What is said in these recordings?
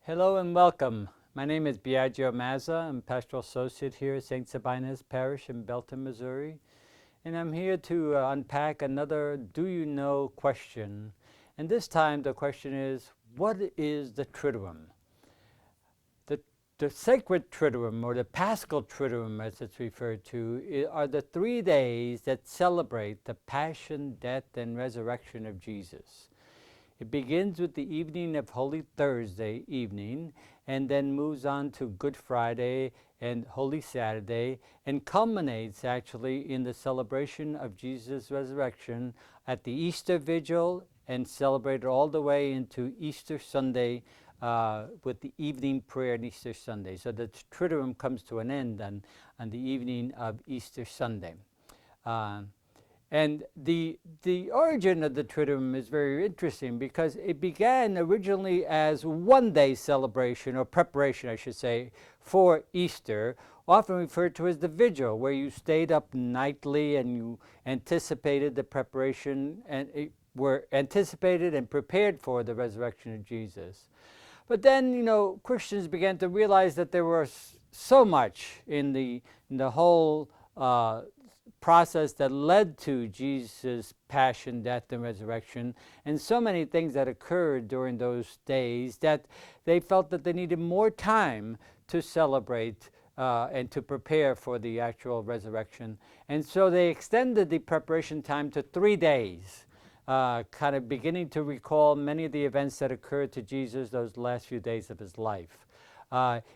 Hello and welcome. My name is Biagio Mazza. I'm Pastoral Associate here at St. Sabina's Parish in Belton, Missouri. And I'm here to unpack another Do You Know question. And this time the question is, what is the Triduum? The sacred Triduum, or the Paschal Triduum as it's referred to, are the 3 days that celebrate the Passion, Death, and Resurrection of Jesus. It begins with the evening of Holy Thursday evening and then moves on to Good Friday and Holy Saturday and culminates actually in the celebration of Jesus' resurrection at the Easter Vigil and celebrated all the way into Easter Sunday with the evening prayer on Easter Sunday. So the Triduum comes to an end on the evening of Easter Sunday. And the origin of the Triduum is very interesting because it began originally as one-day celebration, or preparation, I should say, for Easter, often referred to as the Vigil, where you stayed up nightly and you anticipated the preparation and were anticipated and prepared for the resurrection of Jesus. But then, Christians began to realize that there was so much in the whole process that led to Jesus' passion, death, and resurrection, and so many things that occurred during those days that they felt that they needed more time to celebrate and to prepare for the actual resurrection. And so they extended the preparation time to 3 days, kind of beginning to recall many of the events that occurred to Jesus those last few days of his life.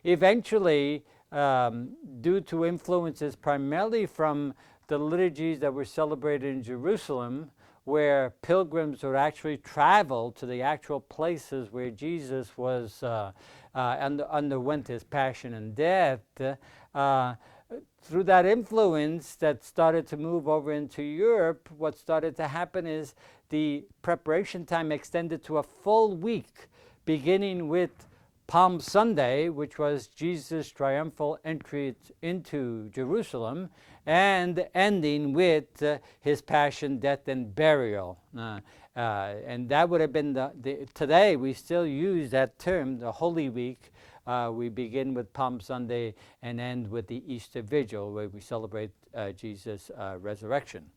Eventually, due to influences primarily from the liturgies that were celebrated in Jerusalem, where pilgrims would actually travel to the actual places where Jesus was underwent his passion and death. Through that influence that started to move over into Europe, what started to happen is the preparation time extended to a full week, beginning with Palm Sunday, which was Jesus' triumphal entry into Jerusalem, and ending with his passion, death, and burial. And that would have been today we still use that term, the Holy Week. We begin with Palm Sunday and end with the Easter Vigil, where we celebrate Jesus' resurrection.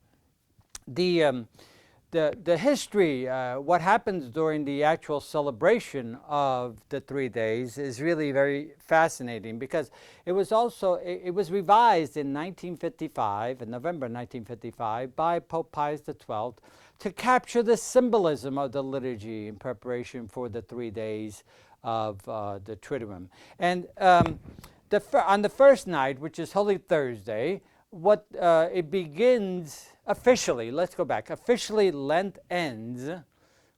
The history, what happens during the actual celebration of the 3 days is really very fascinating, because it was revised in 1955, in November 1955, by Pope Pius XII to capture the symbolism of the liturgy in preparation for the 3 days of the Triduum. And on the first night, which is Holy Thursday, it begins officially. Let's go back. Officially, Lent ends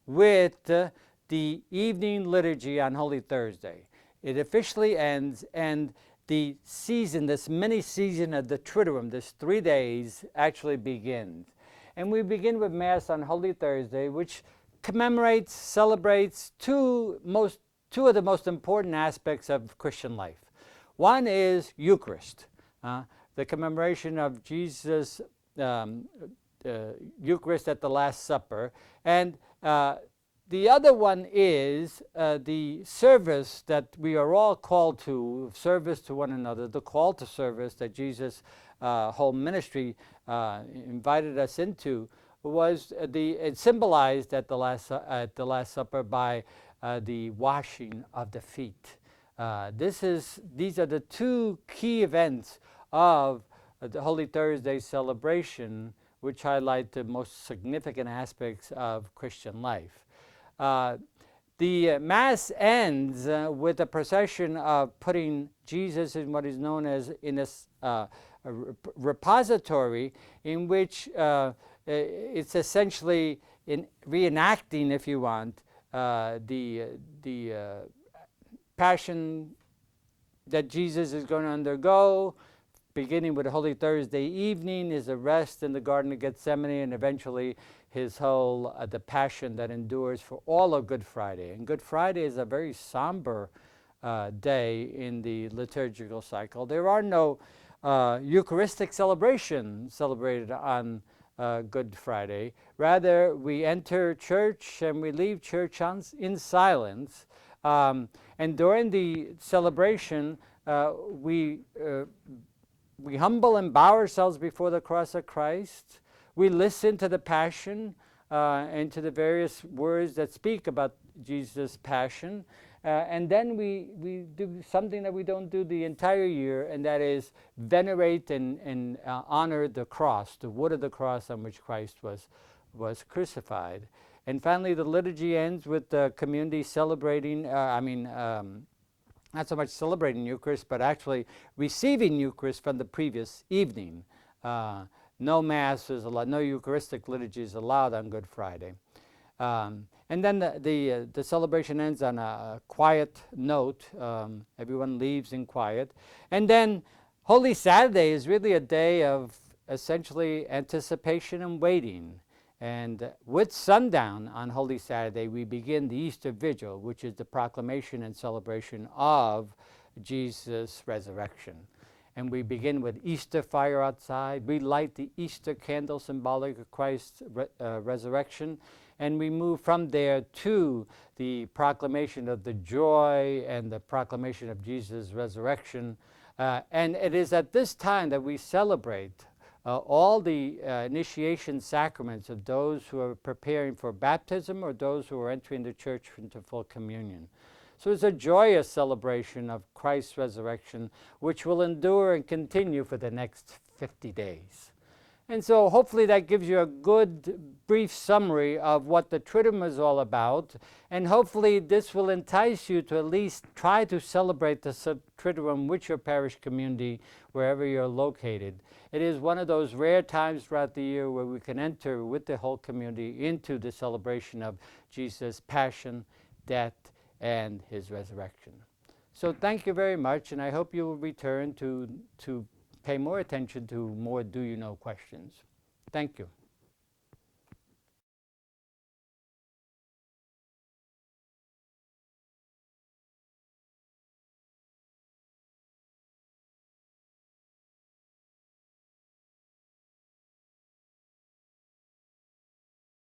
with the evening liturgy on Holy Thursday. It officially ends, and the season, this mini season of the Triduum, this 3 days, actually begins. And we begin with Mass on Holy Thursday, which commemorates, celebrates two of the most important aspects of Christian life. One is Eucharist, the commemoration of Jesus' Eucharist at the Last Supper. And the other one is the service that we are all called to, service to one another, the call to service that Jesus' whole ministry invited us into, was symbolized at the Last Supper by the washing of the feet. These are the two key events of the Holy Thursday celebration, which highlight the most significant aspects of Christian life. The Mass ends with a procession of putting Jesus in what is known as in a repository, in which it's essentially in reenacting, if you want, the passion that Jesus is going to undergo, beginning with Holy Thursday evening, his arrest in the Garden of Gethsemane, and eventually his whole, the passion that endures for all of Good Friday. And Good Friday is a very somber day in the liturgical cycle. There are no Eucharistic celebrations celebrated on Good Friday. Rather, we enter church and we leave church in silence. And during the celebration, we humble and bow ourselves before the cross of Christ. We listen to the passion and to the various words that speak about Jesus' passion. And then we do something that we don't do the entire year, and that is venerate and honor the cross, the wood of the cross on which Christ was crucified. And finally, the liturgy ends with the community celebrating, not so much celebrating Eucharist, but actually receiving Eucharist from the previous evening. No Mass is allowed, no Eucharistic liturgy is allowed on Good Friday. And then the celebration ends on a quiet note. Everyone leaves in quiet. And then Holy Saturday is really a day of essentially anticipation and waiting. And with sundown on Holy Saturday, we begin the Easter Vigil, which is the proclamation and celebration of Jesus' resurrection. And we begin with Easter fire outside. We light the Easter candle symbolic of Christ's resurrection. And we move from there to the proclamation of the joy and the proclamation of Jesus' resurrection. And it is at this time that we celebrate all the initiation sacraments of those who are preparing for baptism or those who are entering the church into full communion. So it's a joyous celebration of Christ's resurrection, which will endure and continue for the next 50 days. And so hopefully that gives you a good brief summary of what the Triduum is all about. And hopefully this will entice you to at least try to celebrate the Triduum with your parish community wherever you're located. It is one of those rare times throughout the year where we can enter with the whole community into the celebration of Jesus' passion, death, and his resurrection. So thank you very much, and I hope you will return to pay more attention to more do you know questions. Thank you.